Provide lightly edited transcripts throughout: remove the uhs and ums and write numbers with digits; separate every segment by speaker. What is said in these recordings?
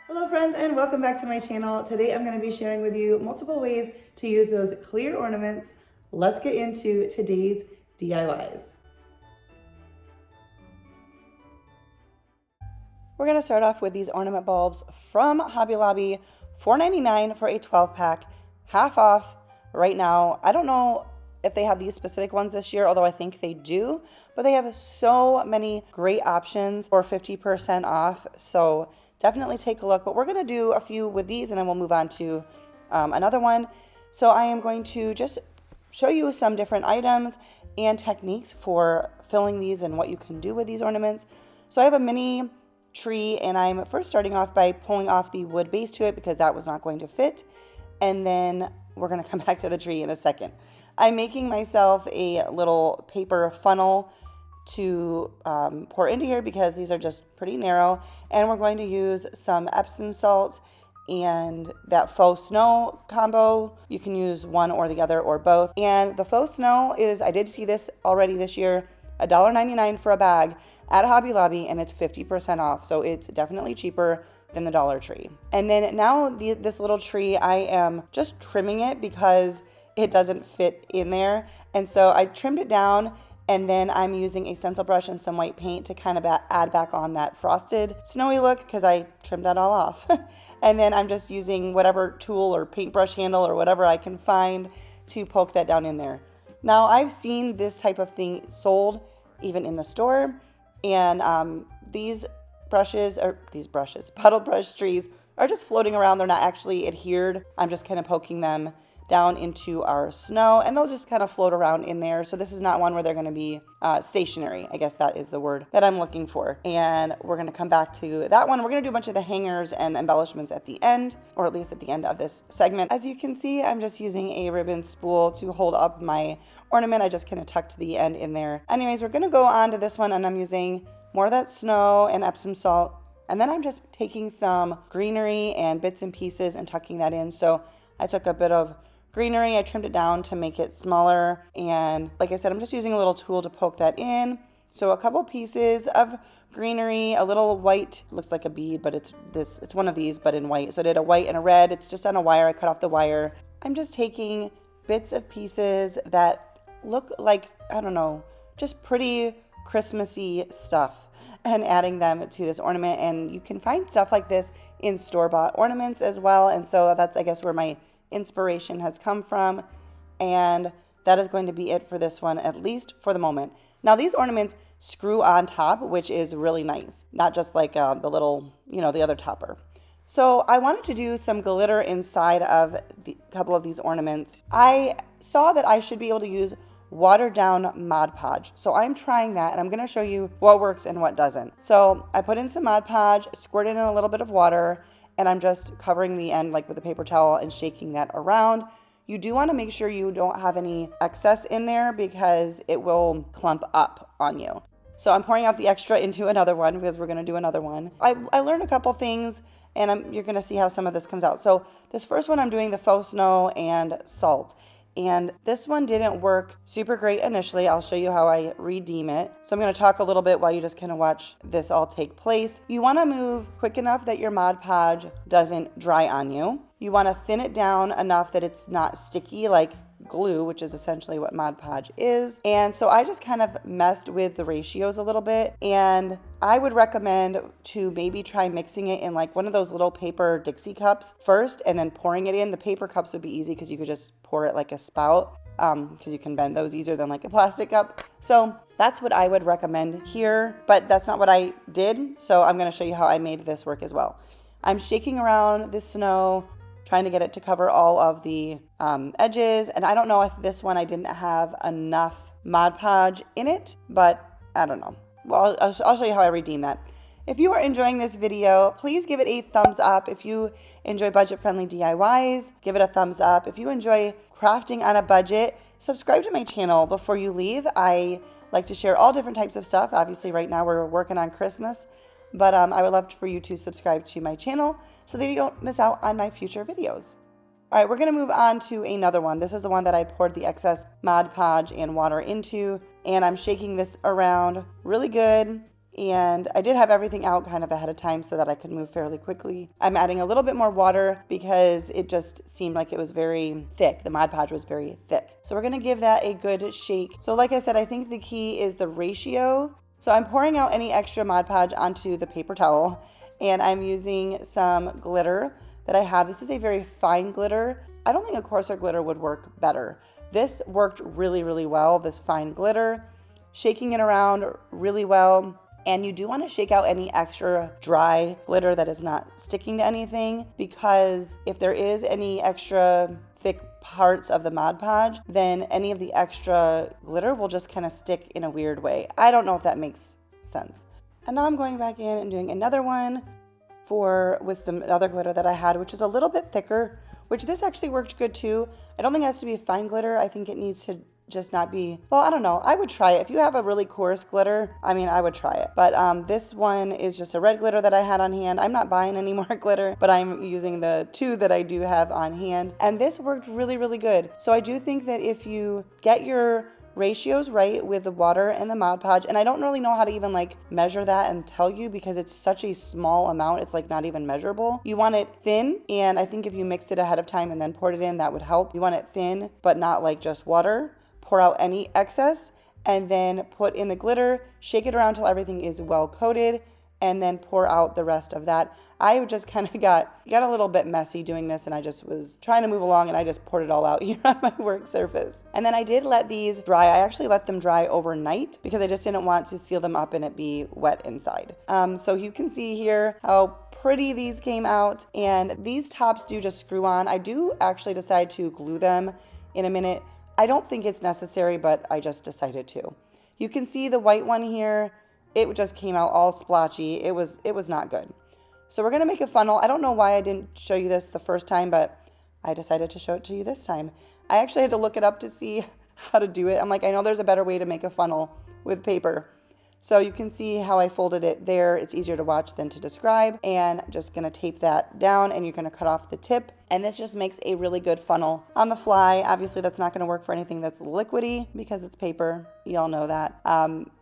Speaker 1: Hello friends and welcome back to my channel. Today I'm going to be sharing with you multiple ways to use those clear ornaments. Let's get into today's DIYs. We're going to start off with these ornament bulbs from Hobby Lobby, $4.99 for a 12 pack, half off right now. I don't know if they have these specific ones this year, although I think they do, but they have so many great options for 50% off. So definitely take a look, but we're going to do a few with these and then we'll move on to another one. So I am going to just show you some different items and techniques for filling these and what you can do with these ornaments. So I have a mini tree and I'm first starting off by pulling off the wood base to it because that was not going to fit. And then we're going to come back to the tree in a second. I'm making myself a little paper funnel to pour into here because these are just pretty narrow, and we're going to use some Epsom salt and that faux snow combo. You can use one or the other or both. And the faux snow is, I did see this already this year, $1.99 for a bag at Hobby Lobby, and it's 50% off, so it's definitely cheaper than the Dollar Tree. And then now this little tree, I am just trimming it because it doesn't fit in there, and so I trimmed it down. And then I'm using a stencil brush and some white paint to kind of add back on that frosted, snowy look because I trimmed that all off. And then I'm just using whatever tool or paintbrush handle or whatever I can find to poke that down in there. Now, I've seen this type of thing sold even in the store. And these puddle brush trees are just floating around. They're not actually adhered. I'm just kind of poking them down into our snow and they'll just kind of float around in there. So this is not one where they're going to be stationary. I guess that is the word that I'm looking for. And we're going to come back to that one. We're going to do a bunch of the hangers and embellishments at the end, or at least at the end of this segment. As you can see, I'm just using a ribbon spool to hold up my ornament. I just kind of tucked the end in there. Anyways, we're going to go on to this one and I'm using more of that snow and Epsom salt. And then I'm just taking some greenery and bits and pieces and tucking that in. So I took a bit of greenery, I trimmed it down to make it smaller, and like I said, I'm just using a little tool to poke that in. So a couple pieces of greenery, a little white, looks like a bead, but it's one of these but in white. So I did a white and a red. It's just on a wire. I cut off the wire. I'm just taking bits of pieces that look like, I don't know, just pretty Christmassy stuff and adding them to this ornament. And you can find stuff like this in store-bought ornaments as well. And so that's, I guess, where my inspiration has come from, and that is going to be it for this one, at least for the moment. Now these ornaments screw on top, which is really nice, not just like the little, the other topper. So I wanted to do some glitter inside of the couple of these ornaments. I saw that I should be able to use watered down Mod Podge. So I'm trying that and I'm going to show you what works and what doesn't. So I put in some Mod Podge, squirted in a little bit of water, and I'm just covering the end like with a paper towel and shaking that around. You do want to make sure you don't have any excess in there because it will clump up on you. So I'm pouring out the extra into another one because we're going to do another one. I learned a couple things and you're going to see how some of this comes out. So this first one I'm doing the faux snow and salt. And this one didn't work super great initially. I'll show you how I redeem it. So I'm going to talk a little bit while you just kind of watch this all take place. You want to move quick enough that your Mod Podge doesn't dry on you. You want to thin it down enough that it's not sticky like glue, which is essentially what Mod Podge is. And so I just kind of messed with the ratios a little bit, and I would recommend to maybe try mixing it in like one of those little paper Dixie cups first and then pouring it in. The paper cups would be easy because you could just pour it like a spout because you can bend those easier than like a plastic cup. So that's what I would recommend here, but that's not what I did. So I'm going to show you how I made this work as well. I'm shaking around the snow, trying to get it to cover all of the edges. And I don't know if this one I didn't have enough Mod Podge in it, but I don't know. Well, I'll show you how I redeem that. If you are enjoying this video, please give it a thumbs up. If you enjoy budget-friendly DIYs, give it a thumbs up. If you enjoy crafting on a budget, subscribe to my channel before you leave. I like to share all different types of stuff. Obviously, right now we're working on Christmas, but I would love for you to subscribe to my channel so that you don't miss out on my future videos. All right, we're going to move on to another one. This is the one that I poured the excess Mod Podge and water into, and I'm shaking this around really good. And I did have everything out kind of ahead of time so that I could move fairly quickly. I'm adding a little bit more water because it just seemed like it was very thick. The Mod Podge was very thick. So we're gonna give that a good shake. So like I said, I think the key is the ratio. So I'm pouring out any extra Mod Podge onto the paper towel, and I'm using some glitter that I have. This is a very fine glitter. I don't think a coarser glitter would work better. This worked really, really well, this fine glitter. Shaking it around really well. And you do want to shake out any extra dry glitter that is not sticking to anything, because if there is any extra thick parts of the Mod Podge, then any of the extra glitter will just kind of stick in a weird way. I don't know if that makes sense. And now I'm going back in and doing another one with some other glitter that I had, which is a little bit thicker, which this actually worked good too. I don't think it has to be a fine glitter. I think it needs to just not be, well, I don't know. I would try it. If you have a really coarse glitter, I would try it. But this one is just a red glitter that I had on hand. I'm not buying any more glitter, but I'm using the 2 that I do have on hand. And this worked really, really good. So I do think that if you get your ratios right with the water and the Mod Podge, and I don't really know how to even measure that and tell you because it's such a small amount, it's not even measurable. You want it thin, and I think if you mixed it ahead of time and then poured it in, that would help. You want it thin, but not just water. Pour out any excess, and then put in the glitter, shake it around till everything is well coated, and then pour out the rest of that. I just kind of got a little bit messy doing this, and I just was trying to move along, and I just poured it all out here on my work surface. And then I did let these dry. I actually let them dry overnight because I just didn't want to seal them up and it be wet inside. So you can see here how pretty these came out, and these tops do just screw on. I do actually decide to glue them in a minute. I don't think it's necessary, but I just decided to. You can see the white one here. It just came out all splotchy. It was not good. So we're gonna make a funnel. I don't know why I didn't show you this the first time, but I decided to show it to you this time. I actually had to look it up to see how to do it. I'm I know there's a better way to make a funnel with paper. So you can see how I folded it there. It's easier to watch than to describe. And just gonna tape that down, and you're gonna cut off the tip. And this just makes a really good funnel on the fly. Obviously that's not gonna work for anything that's liquidy because it's paper. You all know that.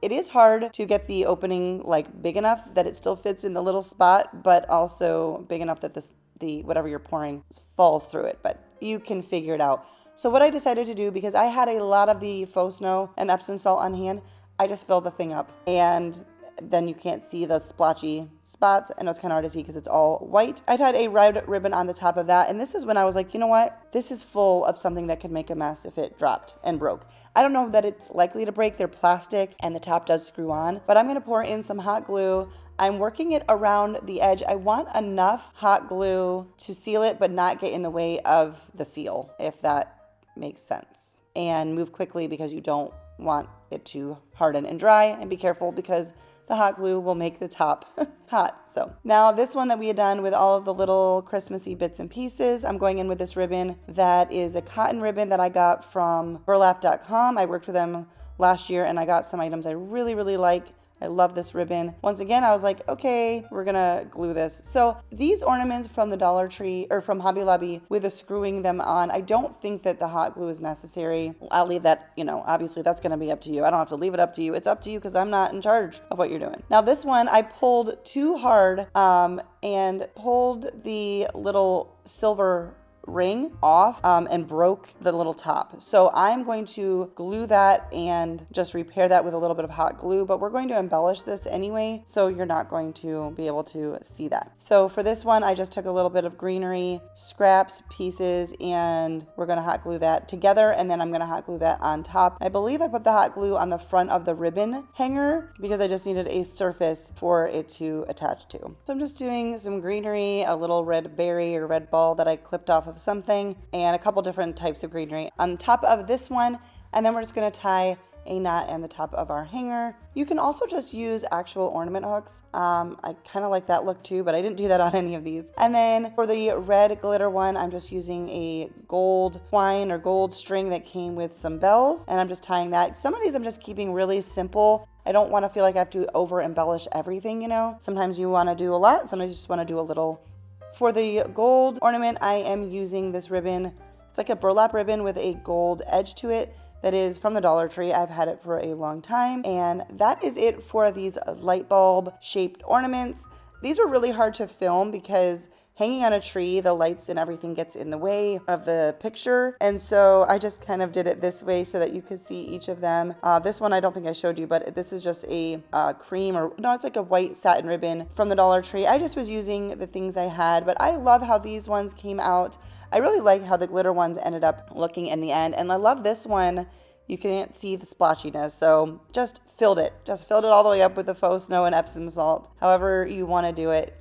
Speaker 1: It is hard to get the opening big enough that it still fits in the little spot, but also big enough that the whatever you're pouring falls through it, but you can figure it out. So what I decided to do, because I had a lot of the faux snow and Epsom salt on hand, I just filled the thing up, and then you can't see the splotchy spots, and it was kind of hard to see because it's all white. I tied a red ribbon on the top of that, and this is when I was like, you know what? This is full of something that could make a mess if it dropped and broke. I don't know that it's likely to break. They're plastic, and the top does screw on, but I'm gonna pour in some hot glue. I'm working it around the edge. I want enough hot glue to seal it, but not get in the way of the seal, if that makes sense. And move quickly because you don't want it to harden and dry, and be careful because the hot glue will make the top hot. So now this one that we had done with all of the little Christmassy bits and pieces, I'm going in with this ribbon that is a cotton ribbon that I got from burlap.com. I worked with them last year, and I got some items I really, really like. I love this ribbon. Once again, I was like, okay, we're gonna glue this. So these ornaments from the Dollar Tree or from Hobby Lobby with the screwing them on, I don't think that the hot glue is necessary. I'll leave that, obviously that's gonna be up to you. I don't have to leave it up to you. It's up to you because I'm not in charge of what you're doing. Now this one, I pulled too hard and pulled the little silver ring off and broke the little top. So I'm going to glue that and just repair that with a little bit of hot glue, but we're going to embellish this anyway, so you're not going to be able to see that. So for this one, I just took a little bit of greenery, scraps, pieces, and we're gonna hot glue that together, and then I'm gonna hot glue that on top. I believe I put the hot glue on the front of the ribbon hanger because I just needed a surface for it to attach to. So I'm just doing some greenery, a little red berry or red ball that I clipped off of something, and a couple different types of greenery on top of this one, and then we're just going to tie a knot in the top of our hanger. You can also just use actual ornament hooks. I kind of like that look too, but I didn't do that on any of these. And then for the red glitter one, I'm just using a gold twine or gold string that came with some bells, and I'm just tying that. Some of these I'm just keeping really simple. I don't want to feel like I have to over embellish everything, Sometimes you want to do a lot, sometimes you just want to do a little. For the gold ornament, I am using this ribbon. It's like a burlap ribbon with a gold edge to it that is from the Dollar Tree. I've had it for a long time, and that is it for these light bulb shaped ornaments. These were really hard to film because hanging on a tree, the lights and everything gets in the way of the picture. And so I just kind of did it this way so that you could see each of them. This one I don't think I showed you, but this is just a cream, or no, it's like a white satin ribbon from the Dollar Tree. I just was using the things I had, but I love how these ones came out. I really like how the glitter ones ended up looking in the end. And I love this one. You can't see the splotchiness, so just filled it all the way up with the faux snow and Epsom salt. However you want to do it,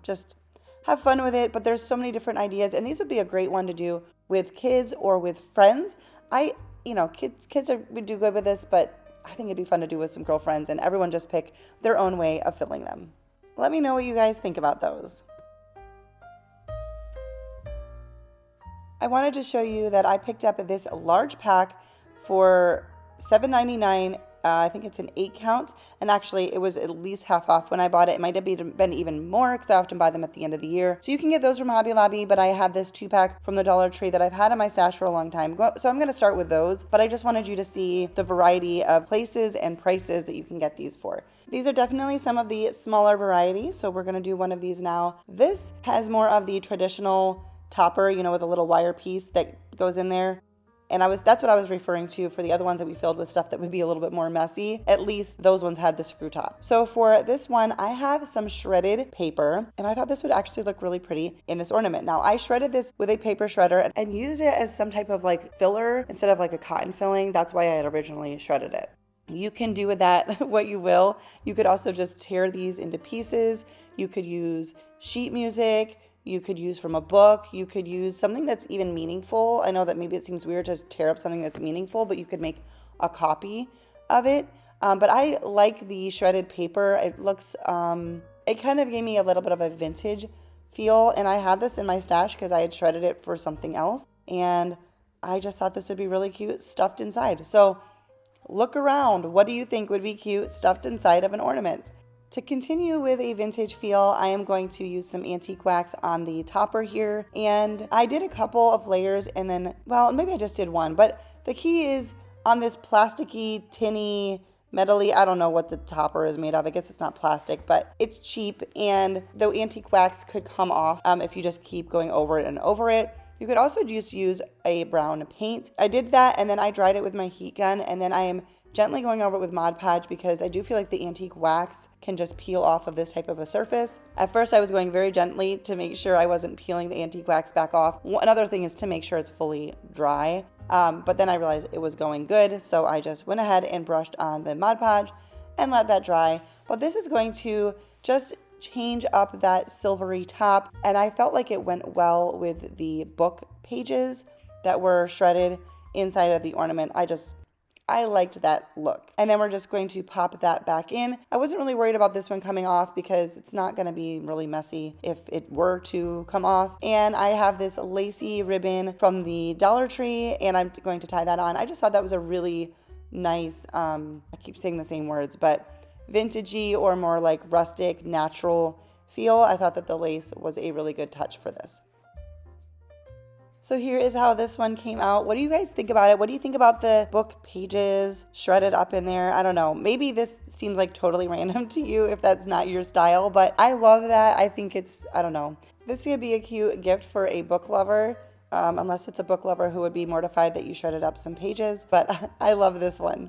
Speaker 1: just have fun with it. But there's so many different ideas, and these would be a great one to do with kids or with friends. Kids would do good with this, but I think it'd be fun to do with some girlfriends, and everyone just pick their own way of filling them. Let me know what you guys think about those. I wanted to show you that I picked up this large pack for $7.99. I think it's an 8 count, and actually it was at least half off when I bought it. It might have been even more because I often buy them at the end of the year. So you can get those from Hobby Lobby, but I have this 2-pack from the Dollar Tree that I've had in my stash for a long time. So I'm going to start with those, but I just wanted you to see the variety of places and prices that you can get these for. These are definitely some of the smaller varieties, so we're going to do one of these now. This has more of the traditional topper, with a little wire piece that goes in there. And that's what I was referring to for the other ones that we filled with stuff that would be a little bit more messy. At least those ones had the screw top. So for this one, I have some shredded paper, and I thought this would actually look really pretty in this ornament. Now, I shredded this with a paper shredder and used it as some type of like filler instead of like a cotton filling. That's why I had originally shredded it. You can do with that what you will. You could also just tear these into pieces. You could use sheet music. You could use from a book. You could use something that's even meaningful. I know that maybe it seems weird to tear up something that's meaningful, but you could make a copy of it. But I like the shredded paper. It looks, it kind of gave me a little bit of a vintage feel. And I had this in my stash because I had shredded it for something else. And I just thought this would be really cute stuffed inside. So look around. What do you think would be cute stuffed inside of an ornament? To continue with a vintage feel, I am going to use some antique wax on the topper here. And I did a couple of layers and then, well, maybe I just did one. But the key is on this plasticky, tinny, metally, I don't know what the topper is made of. I guess it's not plastic, but it's cheap. And the antique wax could come off if you just keep going over it and over it. You could also just use a brown paint. I did that and then I dried it with my heat gun, and then I am gently going over it with Mod Podge because I do feel like the antique wax can just peel off of this type of a surface. At first I was going very gently to make sure I wasn't peeling the antique wax back off. Another thing is to make sure it's fully dry. But then I realized it was going good, so I just went ahead and brushed on the Mod Podge and let that dry. But this is going to just change up that silvery top, and I felt like it went well with the book pages that were shredded inside of the ornament. I liked that look. And then we're just going to pop that back in. I wasn't really worried about this one coming off because it's not going to be really messy if it were to come off. And I have this lacy ribbon from the Dollar Tree, and I'm going to tie that on. I just thought that was a really nice, I keep saying the same words, but vintagey or more like rustic, natural feel. I thought that the lace was a really good touch for this. So here is how this one came out. What do you guys think about it? What do you think about the book pages shredded up in there? I don't know. Maybe this seems like totally random to you if that's not your style, but I love that. I think I don't know. This could be a cute gift for a book lover, unless it's a book lover who would be mortified that you shredded up some pages, but I love this one.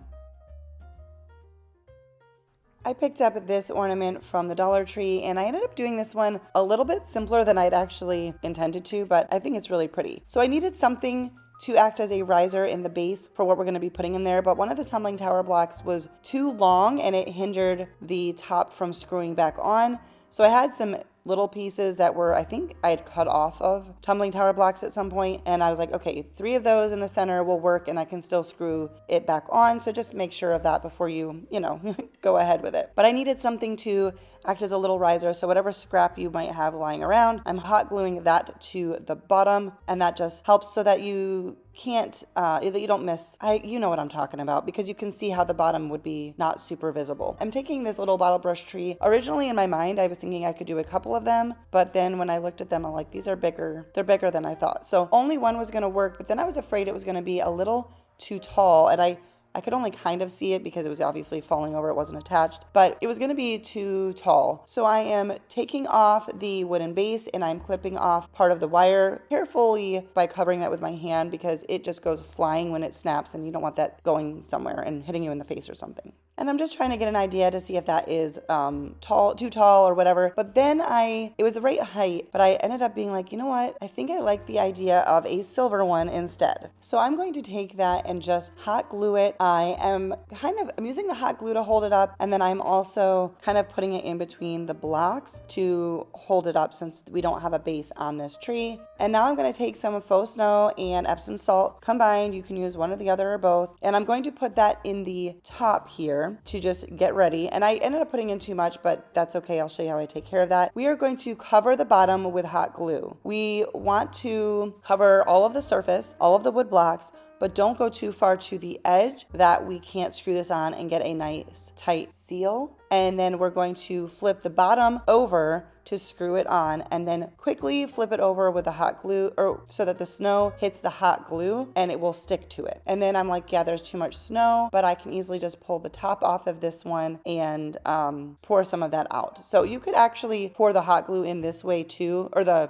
Speaker 1: I picked up this ornament from the Dollar Tree, and I ended up doing this one a little bit simpler than I'd actually intended to, but I think it's really pretty. So I needed something to act as a riser in the base for what we're going to be putting in there, but one of the tumbling tower blocks was too long and it hindered the top from screwing back on. So I had some little pieces that were, I think I had cut off of tumbling tower blocks at some point, and I was like, okay, 3 of those in the center will work and I can still screw it back on. So just make sure of that before you go ahead with it. But I needed something to act as a little riser, so whatever scrap you might have lying around, I'm hot gluing that to the bottom, and that just helps so that you can't, that you don't miss, you know what I'm talking about, because you can see how the bottom would be not super visible. I'm taking this little bottle brush tree. Originally in my mind, I was thinking I could do a couple of them, but then when I looked at them, I'm like, these are bigger. They're bigger than I thought. So only one was going to work, but then I was afraid it was going to be a little too tall, and I could only kind of see it because it was obviously falling over. It wasn't attached, but it was going to be too tall. So I am taking off the wooden base and I'm clipping off part of the wire carefully by covering that with my hand because it just goes flying when it snaps and you don't want that going somewhere and hitting you in the face or something. And I'm just trying to get an idea to see if that is too tall or whatever. But then it was the right height, but I ended up being like, you know what? I think I like the idea of a silver one instead. So I'm going to take that and just hot glue it. I'm using the hot glue to hold it up. And then I'm also kind of putting it in between the blocks to hold it up since we don't have a base on this tree. And now I'm going to take some faux snow and Epsom salt combined. You can use one or the other or both. And I'm going to put that in the top here to just get ready. And I ended up putting in too much, but that's okay. I'll show you how I take care of that. We are going to cover the bottom with hot glue. We want to cover all of the surface, all of the wood blocks, but don't go too far to the edge that we can't screw this on and get a nice tight seal. And then we're going to flip the bottom over to screw it on and then quickly flip it over with the hot glue or so that the snow hits the hot glue and it will stick to it. And then I'm like, yeah, there's too much snow, but I can easily just pull the top off of this one and pour some of that out. So you could actually pour the hot glue in this way too, or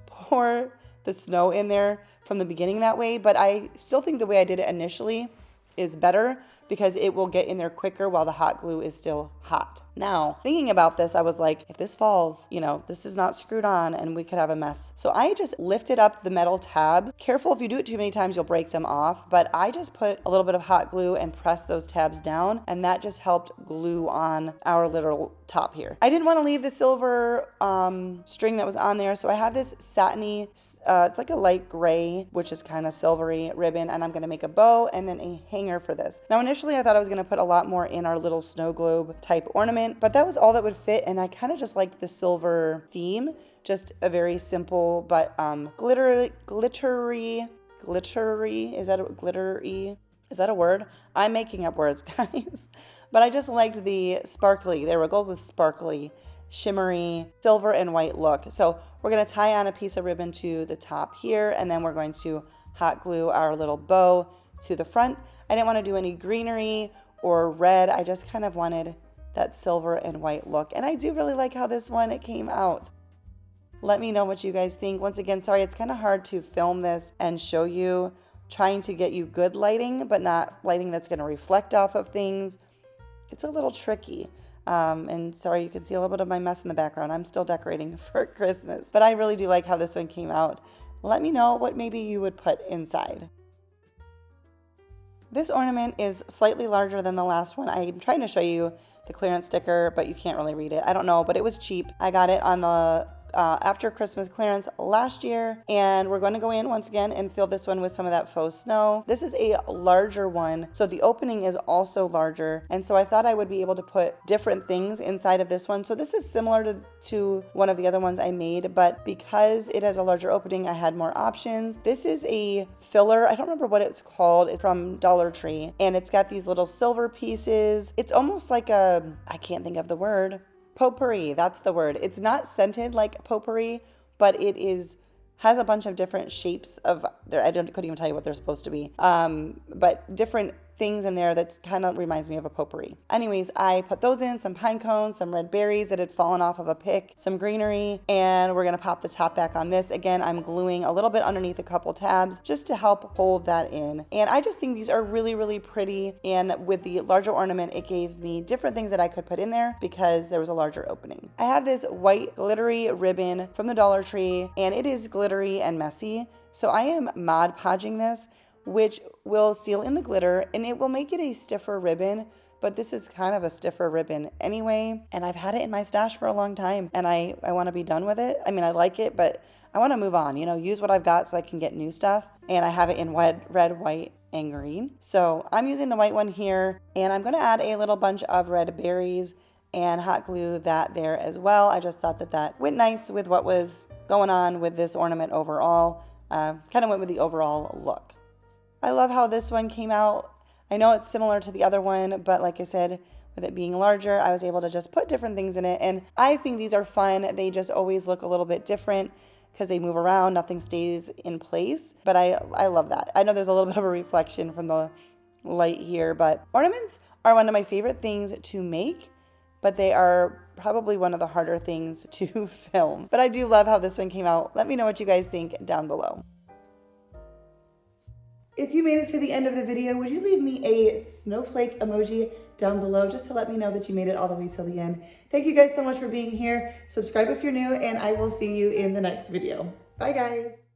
Speaker 1: pour the snow in there from the beginning that way, but I still think the way I did it initially is better because it will get in there quicker while the hot glue is still hot. Now, thinking about this, I was like, if this falls, this is not screwed on and we could have a mess. So I just lifted up the metal tabs. Careful, if you do it too many times, you'll break them off. But I just put a little bit of hot glue and pressed those tabs down, and that just helped glue on our little top here. I didn't want to leave the silver string that was on there, so I have this satiny, it's like a light gray, which is kind of silvery ribbon, and I'm going to make a bow and then a hanger for this. Now, initially, I thought I was going to put a lot more in our little snow globe type ornament, but that was all that would fit, and I kind of just liked the silver theme, just a very simple but glittery, is that a word? I'm making up words, guys. But I just liked the sparkly, there we go with sparkly, shimmery, silver and white look. So we're going to tie on a piece of ribbon to the top here, and then we're going to hot glue our little bow to the front. I didn't want to do any greenery or red. I just kind of wanted that silver and white look. And I do really like how it came out. Let me know what you guys think. Once again, sorry, it's kind of hard to film this and show you, trying to get you good lighting, but not lighting that's going to reflect off of things. It's a little tricky. And sorry, you can see a little bit of my mess in the background. I'm still decorating for Christmas, but I really do like how this one came out. Let me know what maybe you would put inside. This ornament is slightly larger than the last one. I'm trying to show you the clearance sticker, but you can't really read it. I don't know, but it was cheap. I got it on the after Christmas clearance last year, and we're going to go in once again and fill this one with some of that faux snow. This is a larger one, so the opening is also larger, and so I thought I would be able to put different things inside of this one. So this is similar to one of the other ones I made, but because it has a larger opening, I had more options. This is a filler. I don't remember what it's called. It's from Dollar Tree, and it's got these little silver pieces. It's almost like I can't think of the word. Potpourri, that's the word. It's not scented like potpourri, but it has a bunch of different shapes of, couldn't even tell you what they're supposed to be, but different things in there that kind of reminds me of a potpourri. Anyways, I put those in, some pine cones, some red berries that had fallen off of a pick, some greenery, and we're going to pop the top back on this. Again, I'm gluing a little bit underneath a couple tabs just to help hold that in. And I just think these are really, really pretty. And with the larger ornament, it gave me different things that I could put in there because there was a larger opening. I have this white glittery ribbon from the Dollar Tree, and it is glittery and messy. So I am Mod Podging this, which will seal in the glitter, and it will make it a stiffer ribbon, but this is kind of a stiffer ribbon anyway, and I've had it in my stash for a long time, and I want to be done with it. I mean, I like it, but I want to move on, use what I've got so I can get new stuff, and I have it in red, white, and green. So I'm using the white one here, and I'm going to add a little bunch of red berries and hot glue that there as well. I just thought that went nice with what was going on with this ornament overall. Kind of went with the overall look. I love how this one came out. I know it's similar to the other one, but like I said, with it being larger, I was able to just put different things in it. And I think these are fun. They just always look a little bit different because they move around. Nothing stays in place. But I love that. I know there's a little bit of a reflection from the light here, but ornaments are one of my favorite things to make, but they are probably one of the harder things to film. But I do love how this one came out. Let me know what you guys think down below. If you made it to the end of the video, would you leave me a snowflake emoji down below just to let me know that you made it all the way till the end? Thank you guys so much for being here. Subscribe if you're new, and I will see you in the next video. Bye guys.